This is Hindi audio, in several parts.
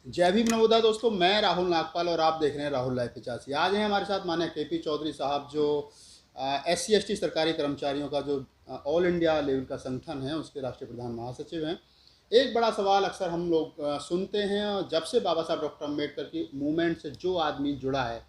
जय भीम नवोदय दोस्तों, मैं राहुल नागपाल और आप देख रहे हैं राहुल लाइव 85। आज हैं हमारे साथ माननीय केपी चौधरी साहब, जो SC ST सरकारी कर्मचारियों का जो ऑल इंडिया लेवल का संगठन है उसके राष्ट्रीय प्रधान महासचिव हैं। एक बड़ा सवाल अक्सर हम लोग सुनते हैं, और जब से बाबा साहब डॉक्टर अम्बेडकर की मूवमेंट से जो आदमी जुड़ा है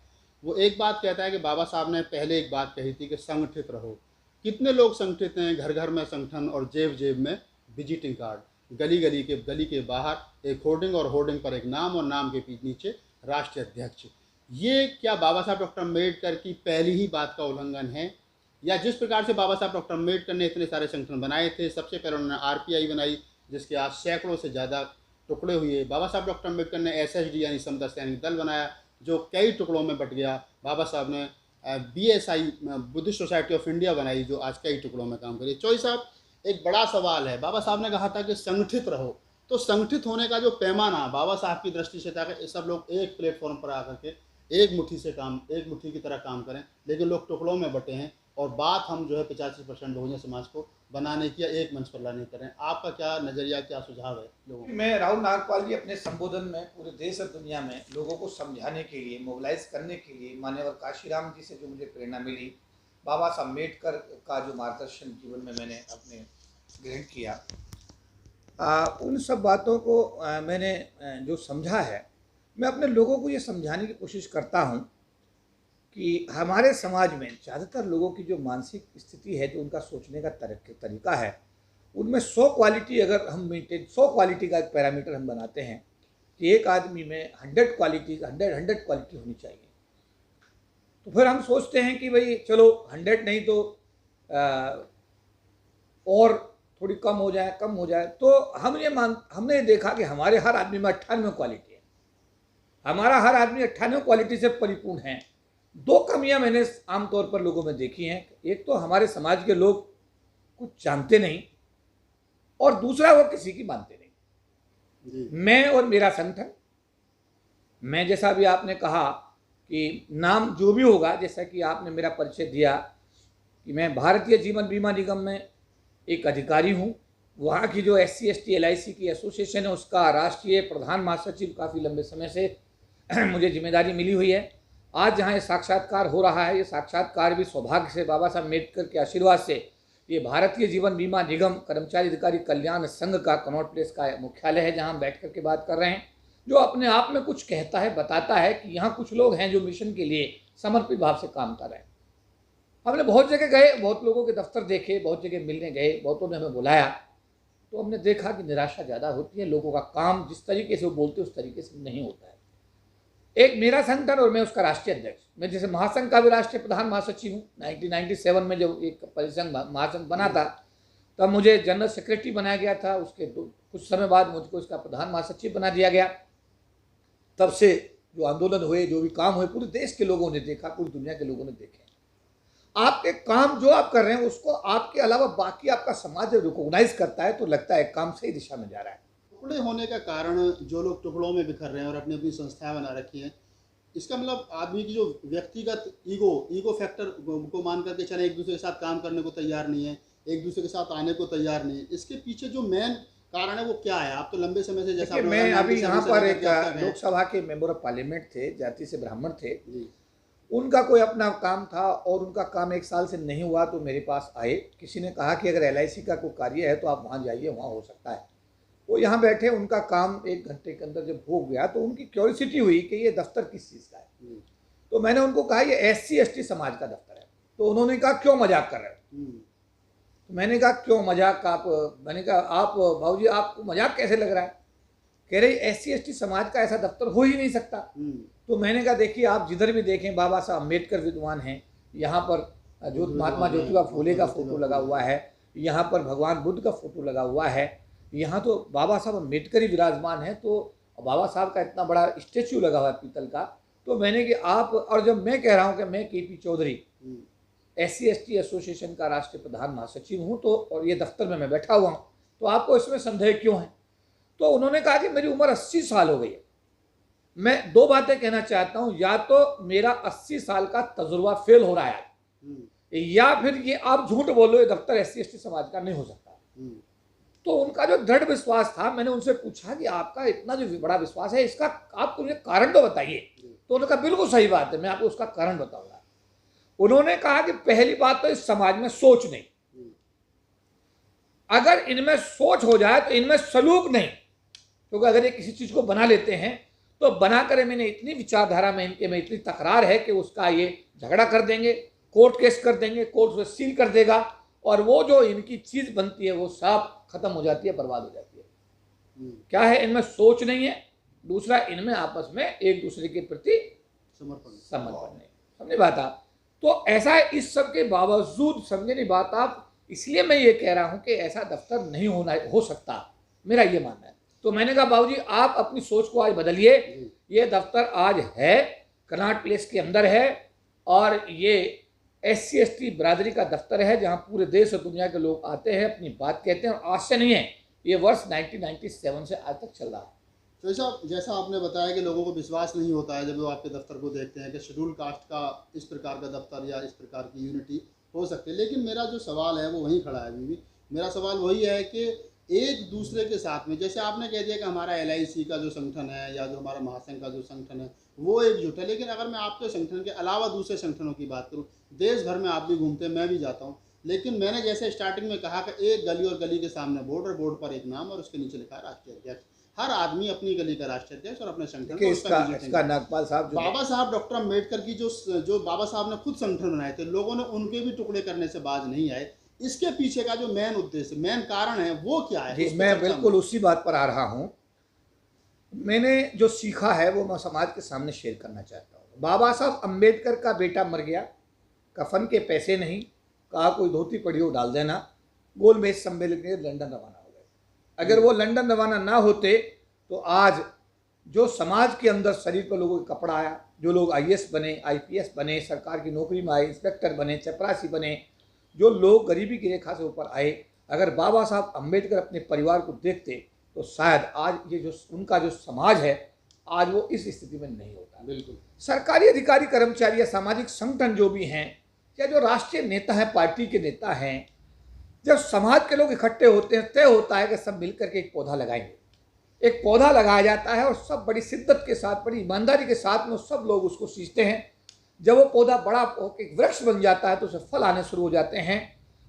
वो एक बात कहता है कि बाबा साहब ने पहले एक बात कही थी कि संगठित रहो। कितने लोग संगठित हैं? घर घर में संगठन और जेब जेब में विजिटिंग कार्ड, गली के बाहर एक होर्डिंग और होर्डिंग पर एक नाम और नाम के नीचे राष्ट्रीय अध्यक्ष। ये क्या बाबा साहब डॉक्टर अम्बेडकर की पहली ही बात का उल्लंघन है, या जिस प्रकार से बाबा साहब डॉक्टर अम्बेडकर ने इतने सारे संगठन बनाए थे, सबसे पहले उन्होंने RPI बनाई जिसके आज सैकड़ों से ज़्यादा टुकड़े हुए। बाबा साहब डॉक्टर अम्बेडकर ने SHD यानी समदर सैनिक दल बनाया जो कई टुकड़ों में बट गया। बाबा साहब ने BSI Buddhist society of India बनाई जो आज कई टुकड़ों में काम करी। चौधरी साहब, एक बड़ा सवाल है, बाबा साहब ने कहा था कि संगठित रहो, तो संगठित होने का जो पैमाना बाबा साहब की दृष्टि से था कि सब लोग एक प्लेटफॉर्म पर आकर के एक मुट्ठी की तरह काम करें, लेकिन लोग टुकड़ों में बटे हैं और बात हम जो है 85% बहुजन समाज को बनाने की या एक मंच पर लाने करें। आपका क्या नज़रिया, क्या सुझाव है लोगों को? मैं राहुल नागपाल जी अपने संबोधन में पूरे देश और दुनिया में लोगों को समझाने के लिए, मोबिलाइज करने के लिए मान्यवर काशीराम जी से जो मुझे प्रेरणा मिली, बाबा साहब अम्बेडकर का जो मार्गदर्शन जीवन में मैंने अपने ग्रहण किया, उन सब बातों को मैंने जो समझा है, मैं अपने लोगों को ये समझाने की कोशिश करता हूँ कि हमारे समाज में ज़्यादातर लोगों की जो मानसिक स्थिति है, जो उनका सोचने का तरीका है, उनमें 100 क्वालिटी अगर हम मेंटेन 100 क्वालिटी का एक पैरामीटर हम बनाते हैं कि एक आदमी में 100 क्वालिटी होनी चाहिए, तो फिर हम सोचते हैं कि भाई चलो 100 नहीं तो और थोड़ी कम हो जाए। तो हमने देखा कि हमारे हर आदमी में 98 क्वालिटी है। हमारा हर आदमी 98 क्वालिटी से परिपूर्ण है। 2 कमियां मैंने आमतौर पर लोगों में देखी हैं। एक तो हमारे समाज के लोग कुछ जानते नहीं, और दूसरा वो किसी की मानते नहीं। मैं और मेरा संगठन, मैं जैसा भी आपने कहा कि नाम जो भी होगा, जैसा कि आपने मेरा परिचय दिया कि मैं भारतीय जीवन बीमा निगम में एक अधिकारी हूँ। वहाँ की जो SC ST LIC की एसोसिएशन है उसका राष्ट्रीय प्रधान महासचिव काफ़ी लंबे समय से मुझे जिम्मेदारी मिली हुई है। आज जहाँ ये साक्षात्कार हो रहा है, ये साक्षात्कार भी सौभाग्य से बाबा साहब अम्बेडकर के आशीर्वाद से, ये भारतीय जीवन बीमा निगम कर्मचारी अधिकारी कल्याण संघ का कनॉट प्लेस का मुख्यालय है, जहाँ हम बैठ कर के बात कर रहे हैं, जो अपने आप में कुछ कहता है, बताता है कि यहाँ कुछ लोग हैं जो मिशन के लिए समर्पित भाव से काम कर रहे हैं। हमने बहुत जगह गए, बहुत लोगों के दफ्तर देखे, बहुत जगह मिलने गए, बहुतों ने हमें बुलाया, तो हमने देखा कि निराशा ज़्यादा होती है। लोगों का काम जिस तरीके से वो बोलते उस तरीके से नहीं होता है। एक मेरा संगठन और मैं उसका राष्ट्रीय अध्यक्ष, मैं जैसे महासंघ का भी राष्ट्रीय प्रधान महासचिव हूँ। 1997 में जब एक परिसंघ महासंघ बना था तब मुझे जनरल सेक्रेटरी बनाया गया था। उसके कुछ समय बाद मुझको इसका प्रधान महासचिव बना दिया गया। तब से जो आंदोलन हुए, जो भी काम हुए, पूरे देश के लोगों ने देखा, पूरी दुनिया के लोगों ने देखे। आपके काम जो आप कर रहे हैं उसको आपके अलावा बाकी आपका समाज जब रिकॉग्नाइज करता है तो लगता है काम सही दिशा में जा रहा है। टुकड़े होने का कारण जो लोग टुकड़ों में बिखर रहे हैं और अपनी अपनी संस्थाएं बना रखी हैं, इसका मतलब आदमी की जो व्यक्तिगत ईगो फैक्टर को मान करके चले, एक दूसरे के साथ काम करने को तैयार नहीं है, एक दूसरे के साथ आने को तैयार नहीं है। इसके पीछे जो मेन कारण है वो क्या है? आप तो लंबे समय से, जैसा मैं अभी यहाँ पर एक लोकसभा के मेंबर ऑफ पार्लियामेंट थे, जाति से ब्राह्मण थे, उनका कोई अपना काम था और उनका काम 1 साल से नहीं हुआ, तो मेरे पास आए। किसी ने कहा कि अगर LIC का कोई कार्य है तो आप वहाँ जाइए, वहाँ हो सकता है। वो यहाँ बैठे, उनका काम 1 घंटे के अंदर जब हो गया तो उनकी क्यूरियोसिटी हुई कि ये दफ्तर किस चीज़ का है। तो मैंने उनको कहा ये SC ST समाज का दफ्तर है। तो उन्होंने कहा क्यों मजाक कर रहे हो? तो मैंने कहा क्यों मजाक आप? मैंने कहा आप भाऊ जी, आपको मजाक कैसे लग रहा है? कह रही SC ST समाज का ऐसा दफ्तर हो ही नहीं सकता। तो मैंने कहा देखिए, आप जिधर भी देखें बाबा साहब अम्बेडकर विद्वान हैं, यहाँ पर जो महात्मा ज्योतिबा फूले का फोटो लगा हुआ है, यहाँ पर भगवान बुद्ध का फोटो लगा हुआ है, यहाँ तो बाबा साहब अम्बेडकर ही विराजमान है। तो बाबा साहब का इतना बड़ा स्टेच्यू लगा हुआ है पीतल का। तो मैंने कि आप, और जब मैं कह रहा हूँ कि मैं KP Chaudhary SC ST association का राष्ट्रीय प्रधान महासचिव हूँ, तो और ये दफ्तर में मैं बैठा हुआ हूँ, तो आपको इसमें संदेह क्यों है? तो उन्होंने कहा कि मेरी उम्र 80 साल हो गई है। मैं 2 बातें कहना चाहता हूँ, या तो मेरा 80 साल का तजुर्बा फेल हो रहा है, या फिर ये आप झूठ बोलो, ये दफ्तर SC ST समाज का नहीं हो सकता। तो उनका जो दृढ़ विश्वास था, मैंने उनसे पूछा कि आपका इतना जो बड़ा विश्वास है, इसका आप मुझे कारण तो बताइए। तो उन्होंने कहा बिल्कुल सही बात है, मैं आपको उसका कारण बताऊंगा। उन्होंने कहा कि पहली बात तो इस समाज में सोच नहीं, अगर इनमें सोच हो जाए तो इनमें सलूक नहीं, क्योंकि अगर ये किसी चीज को बना लेते हैं तो बनाकर मैंने इतनी विचारधारा में इनके में इतनी तकरार है कि उसका ये झगड़ा कर देंगे, कोर्ट केस कर देंगे, कोर्ट उसे सील कर देगा, और वो जो इनकी चीज बनती है वो सब खत्म हो जाती है, बर्बाद हो जाती है। क्या है, इनमें सोच नहीं है, दूसरा इनमें आपस में एक दूसरे के प्रति समर्पण नहीं। समझे बात आप? तो ऐसा है, इस सब के बावजूद, समझे नहीं बात आप, इसलिए मैं ये कह रहा हूं कि ऐसा दफ्तर नहीं हो सकता, मेरा ये मानना है। तो मैंने कहा बाबूजी आप अपनी सोच को आज बदलिए, ये दफ्तर आज है, कनॉट प्लेस के अंदर है, और ये SC/ST बिरादरी का दफ्तर है, जहां पूरे देश और दुनिया के लोग आते हैं, अपनी बात कहते हैं, और आज से नहीं है, ये वर्ष 1997 से आज तक चल रहा है। तो जैसा आपने बताया कि लोगों को विश्वास नहीं होता है जब वो आपके दफ्तर को देखते हैं कि शेड्यूल कास्ट का इस प्रकार का दफ्तर या इस प्रकार की यूनिटी हो सकती है, लेकिन मेरा जो सवाल है वो वहीं खड़ा है अभी भी। मेरा सवाल वही है कि एक दूसरे के साथ में, जैसे आपने कह दिया कि हमारा LIC का जो संगठन है या जो हमारा महासंघ का जो संगठन है वो एकजुट है, लेकिन अगर मैं आपके संगठन के अलावा दूसरे संगठनों की बात करूं, देश भर में आप भी घूमते हैं, मैं भी जाता हूं, लेकिन मैंने जैसे स्टार्टिंग में कहा कि एक गली और गली के सामने बोर्ड, और बोर्ड पर एक नाम और उसके नीचे लिखा है राष्ट्रीय अध्यक्ष। हर आदमी अपनी गली का राष्ट्रीय अध्यक्ष और अपने संगठन को इसका नागपाल साहब, बाबा साहब डॉक्टर अम्बेडकर की जो बाबा साहब ने खुद संगठन बनाए थे, लोगों ने उनके भी टुकड़े करने से बाज नहीं आए। इसके पीछे का जो मेन उद्देश्य, मेन कारण है वो क्या है? मैं बिल्कुल उसी बात पर आ रहा हूं। मैंने जो सीखा है वो मैं समाज के सामने शेयर करना चाहता हूं। बाबा साहब अम्बेडकर का बेटा मर गया, कफन के पैसे नहीं, कहा कोई धोती पड़ी हो डाल देना, गोलमेज सम्मेलन के लंदन रवाना हो गए। अगर वो लंदन रवाना ना होते तो आज जो समाज के अंदर शरीर पर लोगों के कपड़ा आया, जो लोग IAS बने, IPS बने, सरकार की नौकरी में आए, इंस्पेक्टर बने, चपरासी बने, जो लोग गरीबी की रेखा से ऊपर आए, अगर बाबा साहब अम्बेडकर अपने परिवार को देखते तो शायद आज ये जो उनका जो समाज है आज वो इस स्थिति में नहीं होता। बिल्कुल। सरकारी अधिकारी, कर्मचारी या सामाजिक संगठन जो भी हैं, या जो राष्ट्रीय नेता हैं, पार्टी के नेता हैं, जब समाज के लोग इकट्ठे होते हैं, तय होता है कि सब मिलकर के एक पौधा लगाएंगे। एक पौधा लगाया जाता है और सब बड़ी शिद्दत के साथ, बड़ी ईमानदारी के साथ में सब लोग उसको सींचते हैं। जब वो पौधा बड़ा एक वृक्ष बन जाता है तो उसे फल आने शुरू हो जाते हैं,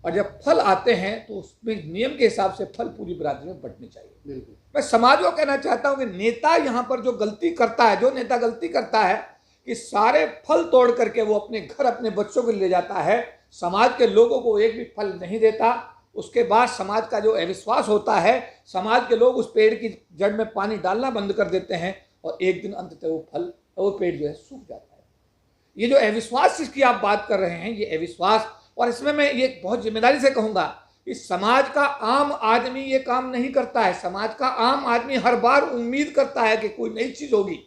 और जब फल आते हैं तो उसमें नियम के हिसाब से फल पूरी बिरादरी में बंटने चाहिए। बिल्कुल। मैं समाज को कहना चाहता हूं कि नेता यहाँ पर जो गलती करता है, जो नेता गलती करता है कि सारे फल तोड़ करके वो अपने घर, अपने बच्चों को ले जाता है, समाज के लोगों को एक भी फल नहीं देता। उसके बाद समाज का जो अविश्वास होता है, समाज के लोग उस पेड़ की जड़ में पानी डालना बंद कर देते हैं, और एक दिन अंततः वो फल, वो पेड़ जो है सूख जाता है। ये जो अविश्वास जिसकी आप बात कर रहे हैं, ये अविश्वास, और इसमें मैं ये बहुत जिम्मेदारी से कहूंगा कि समाज का आम आदमी ये काम नहीं करता है। समाज का आम आदमी हर बार उम्मीद करता है कि कोई नई चीज होगी।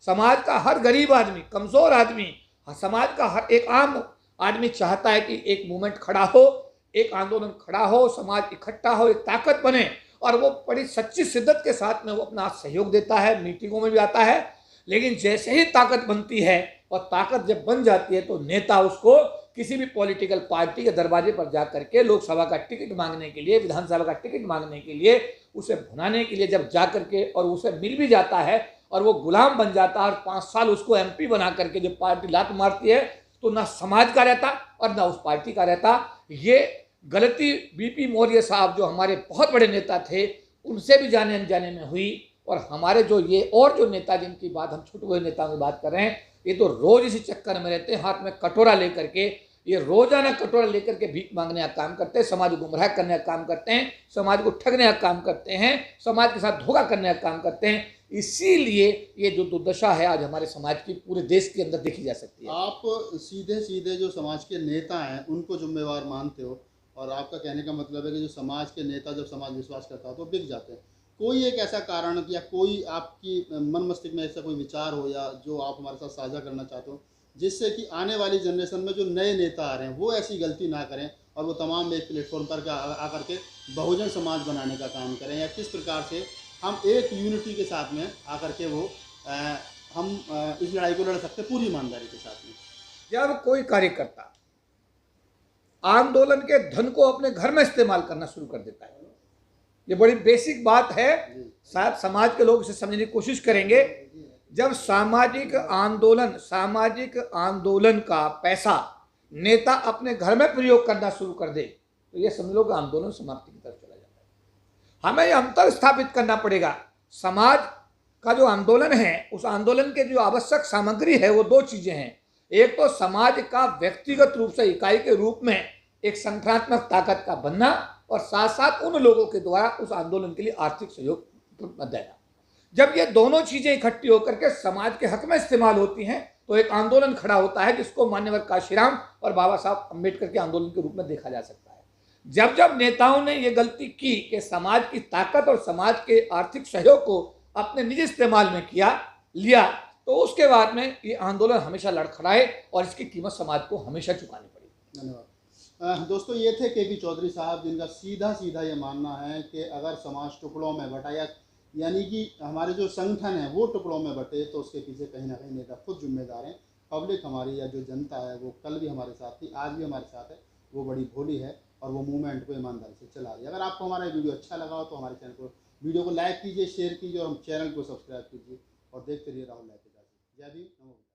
समाज का हर गरीब आदमी, कमजोर आदमी, समाज का हर एक आम आदमी चाहता है कि एक मूवमेंट खड़ा हो, एक आंदोलन खड़ा हो, समाज इकट्ठा हो, एक ताकत बने, और वो बड़ी सच्ची शिद्दत के साथ में वो अपना सहयोग देता है, मीटिंगों में भी आता है। लेकिन जैसे ही ताकत बनती है, और ताकत जब बन जाती है, तो नेता उसको किसी भी पॉलिटिकल पार्टी के दरवाजे पर जा करके लोकसभा का टिकट मांगने के लिए, विधानसभा का टिकट मांगने के लिए, उसे भुनाने के लिए जब जा करके और उसे मिल भी जाता है और वो गुलाम बन जाता है, और 5 साल उसको MP बना करके जब पार्टी लात मारती है, तो ना समाज का रहता और ना उस पार्टी का रहता। ये गलती BP मौर्य साहब जो हमारे बहुत बड़े नेता थे, उनसे भी जाने अनजाने में हुई। और हमारे जो ये और जो नेता जिनकी बात हम छोटे हुए नेताओं की बात कर रहे हैं, ये तो रोज इसी चक्कर में रहते हैं, हाथ में कटोरा लेकर के, ये रोजाना कटोरा लेकर के भीख मांगने का काम करते हैं, समाज को गुमराह करने का काम करते हैं, समाज को ठगने का काम करते हैं, समाज के साथ धोखा करने का काम करते हैं। इसीलिए ये जो दुर्दशा है आज हमारे समाज की पूरे देश के अंदर देखी जा सकती है। आप सीधे सीधे जो समाज के नेता हैं उनको जिम्मेवार मानते हो, और आपका कहने का मतलब है कि जो समाज के नेता जब समाज विश्वास करता है तो बिक जाते हैं। कोई एक ऐसा कारण या कोई आपकी मन मस्तिष्क में ऐसा कोई विचार हो या जो आप हमारे साथ साझा करना चाहते हो, जिससे कि आने वाली जनरेशन में जो नए नेता आ रहे हैं वो ऐसी गलती ना करें और वो तमाम एक प्लेटफॉर्म पर आकर के बहुजन समाज बनाने का काम करें, या किस प्रकार से हम एक यूनिटी के साथ में आकर के वो हम इस लड़ाई को लड़ सकते पूरी ईमानदारी के साथ में? जब कोई कार्यकर्ता आंदोलन के धन को अपने घर में इस्तेमाल करना शुरू कर देता है, ये बड़ी बेसिक बात है, जी। शायद समाज के लोग इसे समझने की कोशिश करेंगे। जब सामाजिक आंदोलन का पैसा नेता अपने घर में प्रयोग करना शुरू कर दे तो ये समझ लो कि आंदोलन समाप्ति की तरफ चला जाता है। हमें यह अंतर स्थापित करना पड़ेगा। समाज का जो आंदोलन है, उस आंदोलन के जो आवश्यक सामग्री है वो दो चीजें हैं। एक तो समाज का व्यक्तिगत रूप से इकाई के रूप में एक संगठनात्मक ताकत का बनना, और साथ साथ उन लोगों के द्वारा उस आंदोलन के लिए आर्थिक सहयोग देना। जब ये दोनों चीजें इकट्ठी होकर के समाज के हक में इस्तेमाल होती हैं तो एक आंदोलन खड़ा होता है, जिसको मान्यवर काशीराम और बाबा साहब अम्बेडकर के आंदोलन के रूप में देखा जा सकता है। जब जब नेताओं ने ये गलती की कि समाज की ताकत और समाज के आर्थिक सहयोग को अपने निजी इस्तेमाल में लिया, तो उसके बाद में ये आंदोलन हमेशा लड़खड़ाए और इसकी कीमत समाज को हमेशा चुकानी पड़ी। धन्यवाद। दोस्तों, ये थे केपी चौधरी साहब, जिनका सीधा सीधा ये मानना है कि अगर समाज टुकड़ों में बटा, यानी कि हमारे जो संगठन है वो टुकड़ों में बटे, तो उसके पीछे कहीं ना कहीं नेता खुद जिम्मेदार हैं। पब्लिक हमारी या जो जनता है वो कल भी हमारे साथ थी, आज भी हमारे साथ है, वो बड़ी भोली है और वो मूवमेंट को ईमानदारी से चला रही है। अगर आपको हमारा वीडियो अच्छा लगा हो तो हमारे चैनल को वीडियो को लाइक कीजिए, शेयर कीजिए और चैनल को सब्सक्राइब कीजिए और देखते रहिए राहुल लाइफ एचआरसी। जय भीम, नमो।